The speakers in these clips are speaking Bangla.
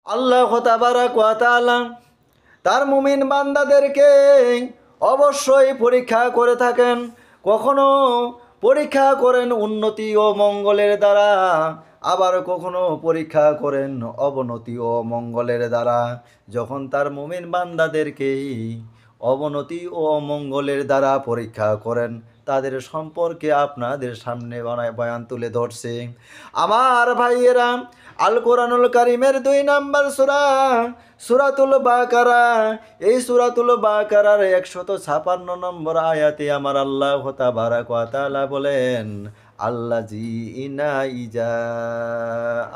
আল্লাহ তাবারাক ওয়া তাআলা তার মুমিন বান্দাদেরকে অবশ্যই পরীক্ষা করে থাকেন। কখনো পরীক্ষা করেন উন্নতি ও মঙ্গলের দ্বারা, আবার কখনো পরীক্ষা করেন অবনতি ও মঙ্গলের দ্বারা। যখন তার মুমিন বান্দাদেরকে অবনতি ও অমঙ্গলের দ্বারা পরীক্ষা করেন, তাদের সম্পর্কে আপনাদের সামনে বয়ান তুলে ধরছে। আমার ভাইয়েরা, আল কোরআনুল কারিমের 2 নম্বর সূরা সূরাতুল বাকারা, এই সূরাতুল বাকারার 156 নম্বর আয়াতে আমার আল্লাহ তাবারাক ওয়া তাআলা বলেন, আল্লাযীনা ইজা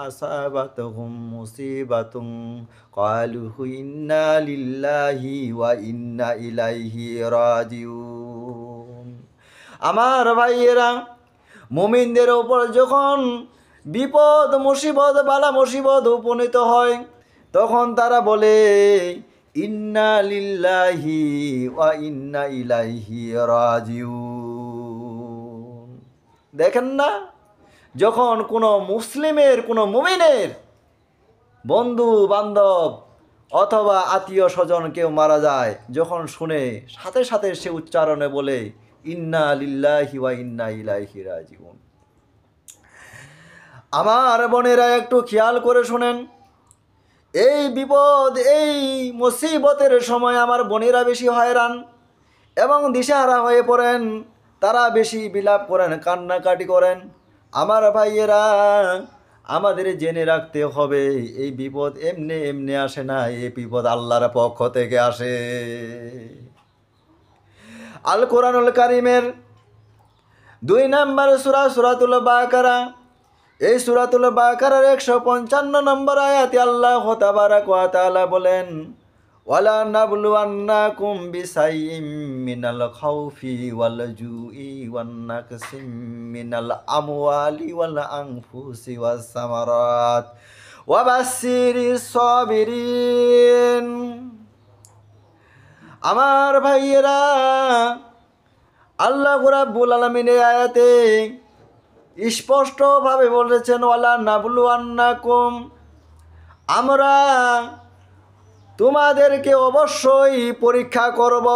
আসাবাতুহুম মুসিবাতুন ক্বালু ইন্না লিল্লাহি ওয়া ইন্না ইলাইহি রাজিউন। আমার ভাইয়েরা, মুমিনদের ওপর যখন বিপদ মুসিবত বালা মুসিবত উপনীত হয়, তখন তারা বলে ইন্না লিল্লাহি ওয়া ইন্না ইলাইহি রাজিউন। দেখেন না, যখন কোনো মুসলিমের, কোনো মুমিনের বন্ধু বান্ধব অথবা আত্মীয় স্বজন কেউ মারা যায়, যখন শুনে সাথে সাথে সে উচ্চারণে বলে ইন্না লিল্লাহি ওয়া ইন্না ইলাইহি রাজিউন। আমার বোনেরা, একটু খেয়াল করে শুনেন, এই বিপদ এই মুসিবতের সময় আমার বোনেরা বেশি হয়রান এবং দিশেহারা হয়ে পড়েন, তারা বেশি বিলাপ করেন, কান্নাকাটি করেন। আমার ভাইয়েরা, আমাদের জেনে রাখতে হবে এই বিপদ এমনি এমনি আসে না, এই বিপদ আল্লাহর পক্ষ থেকে আসে। আল কোরআনুল কারিমের 2 নম্বর সূরা সূরাতুল বাকারা, এই সূরাতুল বাকারার 155 নম্বর আয়াতে আল্লাহ তাবারাক ওয়া তাআলা বলেন, ওয়ালা নাবলুওয়ান্নাকুম বিসাইয়্যিম মিনাল খাউফি ওয়াল জুই ওয়ান নাকসিম মিনাল আমওয়ালি ওয়াল আনফুসি ওয়াস সামারাত ওয়া বাশশিরিস সাবিরিন। আমার ভাইয়েরা, আল্লাহ রাব্বুল আলামিন এই আয়াতে স্পষ্টভাবে বলেছেন, ওয়ালা নাবলুওয়ান্নাকুম, আমরা তোমাদেরকে অবশ্যই পরীক্ষা করব।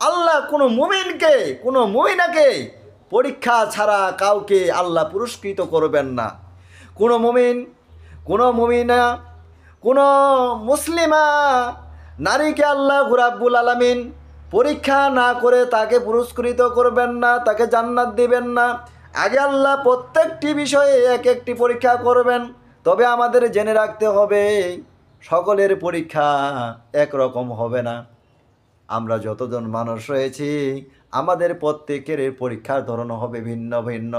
আল্লাহ কোনো মুমিনকে, কোনো মুমিনাকে পরীক্ষা ছাড়া কাউকে আল্লাহ পুরস্কৃত করবেন না। কোনো মুমিন, কোনো মুমিনা, কোনো মুসলিমা নারীকে আল্লাহ রাব্বুল আলামিন পরীক্ষা না করে তাকে পুরস্কৃত করবেন না, তাকে জান্নাত দিবেন না। আগে আল্লাহ প্রত্যেকটি বিষয়ে এক একটি পরীক্ষা করবেন। তবে আমাদের জেনে রাখতে হবে, সকলের পরীক্ষা একরকম হবে না। আমরা যতজন মানুষ রয়েছি, আমাদের প্রত্যেকের পরীক্ষার ধরন হবে ভিন্ন ভিন্ন।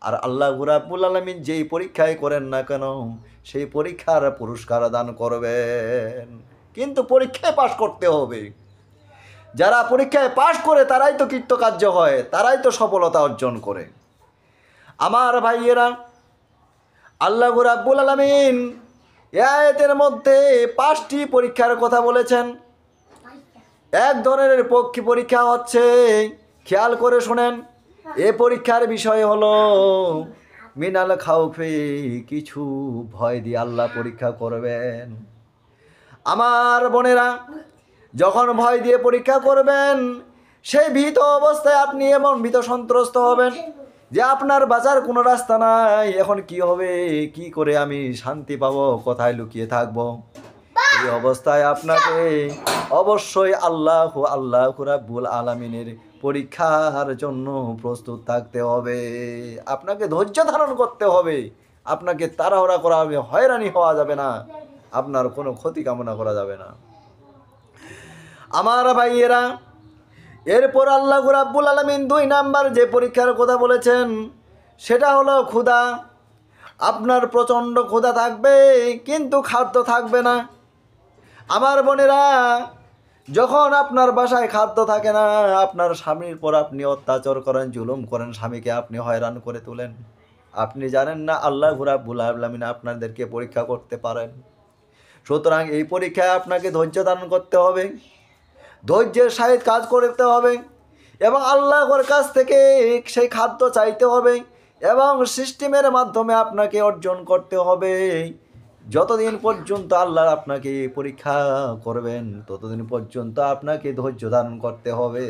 আর আল্লাহ রাব্বুল আলামিন যেই পরীক্ষায় করেন না কেন, সেই পরীক্ষার পুরস্কার দান করবেন। কিন্তু পরীক্ষায় পাশ করতে হবে। যারা পরীক্ষায় পাশ করে তারাই তো কৃতকার্য হয়, তারাই তো সফলতা অর্জন করে। আমার ভাইয়েরা, আল্লাহ রাব্বুল আলামিন এই আয়াতের মধ্যে 5টি পরীক্ষার কথা বলেছেন। এক ধরনের পরীক্ষা হচ্ছে, খেয়াল করে শুনেন, এ পরীক্ষার বিষয় হলো মিনাল খাউফি, কিছু ভয় দিয়ে আল্লাহ পরীক্ষা করবেন। আমার বোনেরা, যখন ভয় দিয়ে পরীক্ষা করবেন, সেই ভীত অবস্থায় আপনি এমন ভীত সন্ত্রস্ত হবেন যে আপনার বাঁচার কোনো রাস্তা নাই। এখন কি হবে, কি করে আমি শান্তি পাবো, কোথায় লুকিয়ে থাকবো? এই অবস্থায় আপনাকে অবশ্যই আল্লাহ রাব্বুল আলামিনের পরীক্ষার জন্য প্রস্তুত থাকতে হবে। আপনাকে ধৈর্য ধারণ করতে হবে, আপনাকে তাড়াহুড়া করা হবে, হয়রানি হওয়া যাবে না, আপনার কোনো ক্ষতি কামনা করা যাবে না। আমার ভাইয়েরা, এরপর আল্লাহ রাব্বুল আলামিন 2 নাম্বার যে পরীক্ষার কথা বলেছেন, সেটা হলো ক্ষুধা। আপনার প্রচণ্ড ক্ষুধা থাকবে, কিন্তু খাদ্য থাকবে না। আমার বোনেরা, যখন আপনার বাসায় খাদ্য থাকে না, আপনার স্বামীর পর আপনি অত্যাচার করেন, জুলুম করেন, স্বামীকে আপনি হয়রান করে তোলেন, আপনি জানেন না আল্লাহ রাব্বুল আলামিন আপনাদেরকে পরীক্ষা করতে পারেন। সুতরাং এই পরীক্ষায় আপনাকে ধৈর্য ধারণ করতে হবে, ধৈর্যের সহিত কাজ করতে হবে এবং আল্লাহর কাছ থেকে সেই খাদ্য চাইতে হবে এবং সিস্টেমের মাধ্যমে আপনাকে অর্জন করতে হবে। যতদিন পর্যন্ত আল্লাহ আপনাকে পরীক্ষা করবেন ততদিন পর্যন্ত আপনাকে ধৈর্য ধারণ করতে হবে।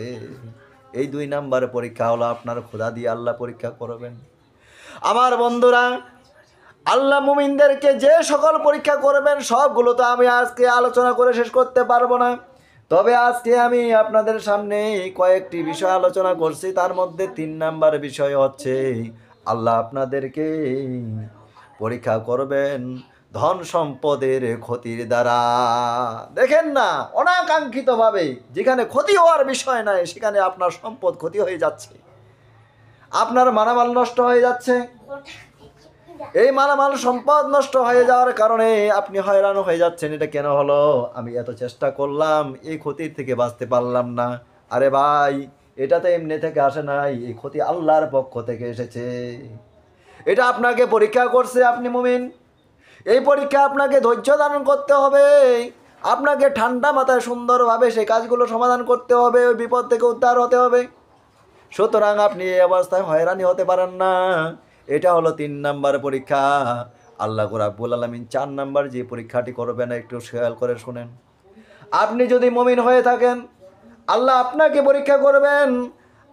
এই 2 নাম্বার পরীক্ষা হলো আপনার খোদা দিয়ে আল্লাহ পরীক্ষা করবেন। আমার বন্ধুরা, আল্লাহ মুমিনদেরকে যে সকল পরীক্ষা করবেন সবগুলো তো আমি আজকে আলোচনা করে শেষ করতে পারবো না। তবে আজকে আমি আপনাদের সামনে কয়েকটি বিষয় আলোচনা করছি। তার মধ্যে 3 নাম্বার বিষয় হচ্ছে আল্লাহ আপনাদেরকে পরীক্ষা করবেন ধন সম্পদের ক্ষতির দ্বারা। দেখেন না, অনাকাঙ্ক্ষিতভাবে যেখানে ক্ষতি হওয়ার বিষয় নাই সেখানে আপনার সম্পদ ক্ষতি হয়ে যাচ্ছে, আপনার মালামাল নষ্ট হয়ে যাচ্ছে। এই মালামাল সম্পদ নষ্ট হয়ে যাওয়ার কারণে আপনি হয়রান হয়ে যাচ্ছেন। এটা কেন হলো? আমি এত চেষ্টা করলাম, এই ক্ষতির থেকে বাঁচতে পারলাম না। আরে ভাই, এটা তো এমনি থেকে আসে নাই, এই ক্ষতি আল্লাহর পক্ষ থেকে এসেছে। এটা আপনাকে পরীক্ষা করছে, আপনি মুমিন। এই পরীক্ষা আপনাকে ধৈর্য ধারণ করতে হবে, আপনাকে ঠান্ডা মাথায় সুন্দরভাবে সেই কাজগুলো সমাধান করতে হবে, ওই বিপদ থেকে উদ্ধার হতে হবে। সুতরাং আপনি এই অবস্থায় হয়রানি হতে পারেন না। এটা হলো 3 নাম্বার পরীক্ষা। আল্লাহ রাব্বুল আলামিন 4 নাম্বার যে পরীক্ষাটি করবেন একটু খেয়াল করে শুনেন। আপনি যদি মুমিন হয়ে থাকেন, আল্লাহ আপনাকে পরীক্ষা করবেন।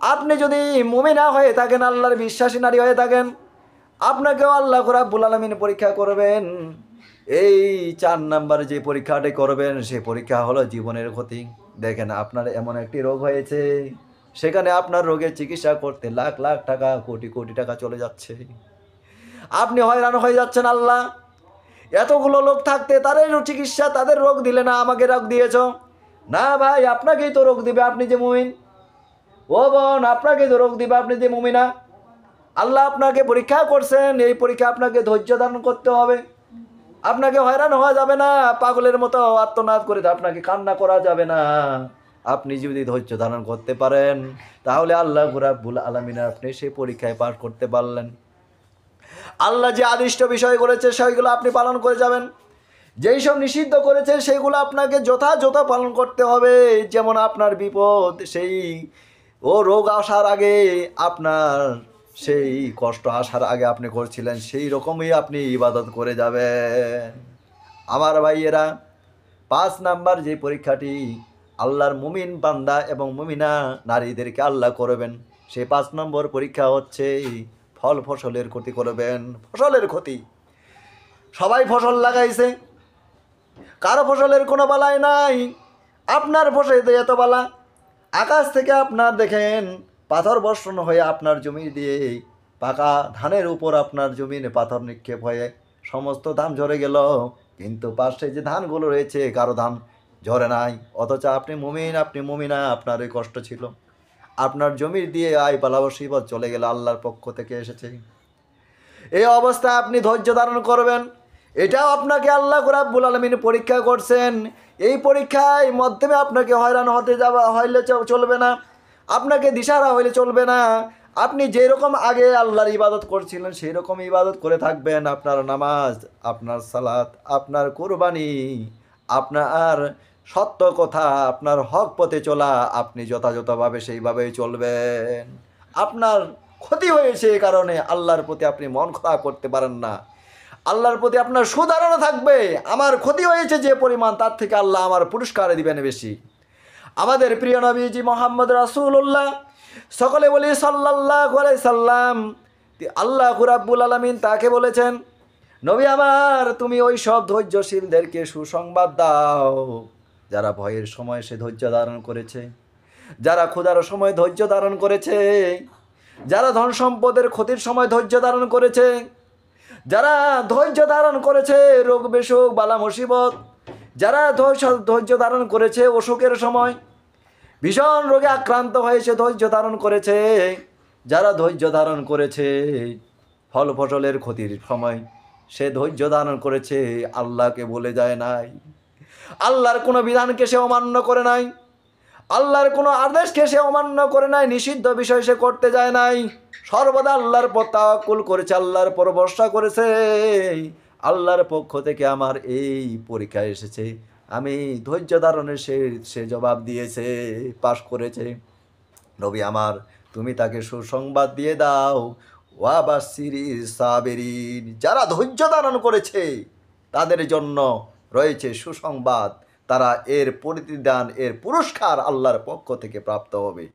আপনি যদি মুমিনা হয়ে থাকেন, আল্লাহর বিশ্বাসী নারী হয়ে থাকেন, আপনাকেও আল্লাহ রাব্বুল আলামিন পরীক্ষা করবেন। এই 4 নাম্বার যে পরীক্ষাটি করবেন সেই পরীক্ষা হলো জীবনের ক্ষতি। দেখেন, আপনার এমন একটি রোগ হয়েছে, সেখানে আপনার রোগের চিকিৎসা করতে লাখ লাখ টাকা, কোটি কোটি টাকা চলে যাচ্ছে। আপনি হয়রান হয়ে যাচ্ছেন। আল্লাহ এতগুলো লোক থাকতে তাদের চিকিৎসা, তাদের রোগ দিলে না, আমাকে রোগ দিয়েছ। না ভাই, আপনাকেই তো রোগ দিবে, আপনি যে মুমিন। ও বোন, আপনাকে তো রোগ দিবে, আপনি যে মুমিনা। আল্লাহ আপনাকে পরীক্ষা করছেন, এই পরীক্ষা আপনাকে ধৈর্য ধারণ করতে হবে। আপনাকে হয়রান হওয়া যাবে না, পাগলের মতো আর্তনাদ করে আপনাকে কান্না করা যাবে না। আপনি যদি ধৈর্য ধারণ করতে পারেন তাহলে আল্লাহ রাব্বুল আলামিন আপনি সেই পরীক্ষায় পাস করতে পারলেন। আল্লাহ যে আদিষ্ট বিষয় করেছে সেইগুলো আপনি পালন করে যাবেন, যেই সব নিষিদ্ধ করেছে সেইগুলো আপনাকে যথাযথ পালন করতে হবে। যেমন আপনার বিপদ, সেই রোগ আসার আগে, আপনার সেই কষ্ট আসার আগে আপনি করছিলেন, সেই রকমই আপনি ইবাদত করে যাবেন। আমার ভাইয়েরা, 5 নাম্বার যে পরীক্ষাটি আল্লাহর মুমিন বান্দা এবং মুমিনা নারীদেরকে আল্লাহ করবেন, সেই 5 নম্বর পরীক্ষা হচ্ছে ফল ফসলের ক্ষতি করবেন। ফসলের ক্ষতি, সবাই ফসল লাগাইছে, কারো ফসলের কোনো বালাই নাই, আপনার ফসলে এত বালা। আকাশ থেকে আপনার দেখেন পাথর বর্ষণ হয়ে আপনার জমি দিয়ে পাকা ধানের উপর আপনার জমিনে পাথর নিক্ষেপ হয়ে সমস্ত ধান ঝরে গেল, কিন্তু পাশে যে ধানগুলো রয়েছে কারো ধান ঝরে নাই। অথচ আপনি মুমিন, আপনি মুমিনা, আপনার ওই কষ্ট ছিল, আপনার জমির দিয়ে আয় পালা মুসিবত চলে গেল, আল্লাহর পক্ষ থেকে এসেছে। এই অবস্থায় আপনি ধৈর্য ধারণ করবেন। এটাও আপনাকে আল্লাহ রাব্বুল আলামিন পরীক্ষা করছেন। এই পরীক্ষায় মাধ্যমে আপনাকে হয়রান হতে যাওয়া হইলে চলবে না, আপনাকে দিশাহারা হইলে চলবে না। আপনি যেরকম আগে আল্লাহর ইবাদত করছিলেন সেই রকম ইবাদত করে থাকবেন। আপনার নামাজ, আপনার সালাত, আপনার কুরবানি, আপনার সত্য কথা, আপনার হক পথে চলা, আপনি যথাযথভাবে সেইভাবেই চলবেন। আপনার ক্ষতি হয়েছে এই কারণে আল্লাহর প্রতি আপনি মন খারাপ করতে পারেন না। আল্লাহর প্রতি আপনার সুধারণা থাকবে, আমার ক্ষতি হয়েছে যে পরিমাণ, তার থেকে আল্লাহ আমার পুরস্কার দিবেন বেশি। আমাদের প্রিয় নবীজি মোহাম্মদ রাসূলুল্লাহ, সকলে বলি সাল্লাল্লাহু আলাইহি সাল্লাম, আল্লাহ রাব্বুল আলামিন তাকে বলেছেন, নবী আমার, তুমি ওই সব ধৈর্যশীলদেরকে সুসংবাদ দাও যারা ভয়ের সময় সে ধৈর্য ধারণ করেছে, যারা ক্ষুধার সময় ধৈর্য ধারণ করেছে, যারা ধন সম্পদের ক্ষতির সময় ধৈর্য ধারণ করেছে, যারা ধৈর্য ধারণ করেছে রোগ বেসুখ বালা মুসিবত, যারা ধৈর্য ধারণ করেছে অসুখের সময়, ভীষণ রোগে আক্রান্ত হয়েছে ধৈর্য ধারণ করেছে, যারা ধৈর্য ধারণ করেছে ফল ফসলের ক্ষতির সময় সে ধৈর্য ধারণ করেছে, আল্লাহকে বলে যায় নাই, আল্লাহর কোনো বিধানকে সে অমান্য করে নাই, আল্লাহর কোনো আদেশকে সে অমান্য করে নাই, নিষিদ্ধ বিষয় সে করতে যায় নাই, সর্বদা আল্লাহর পর তাওয়াক্কুল করেছে, আল্লাহর পর ভরসা করেছে। আল্লাহর পক্ষ থেকে আমার এই পরীক্ষা এসেছে, আমি ধৈর্য ধারণের সে জবাব দিয়েছে, পাশ করেছে। নবী আমার, তুমি তাকে সুসংবাদ দিয়ে দাও, ওয়া বাশিরিস সাবিরিন, যারা ধৈর্য ধারণ করেছে তাদের জন্য রয়েছে সুসংবাদ, তারা এর প্রতিদান, এর পুরস্কার আল্লাহর পক্ষ থেকে প্রাপ্ত হবে।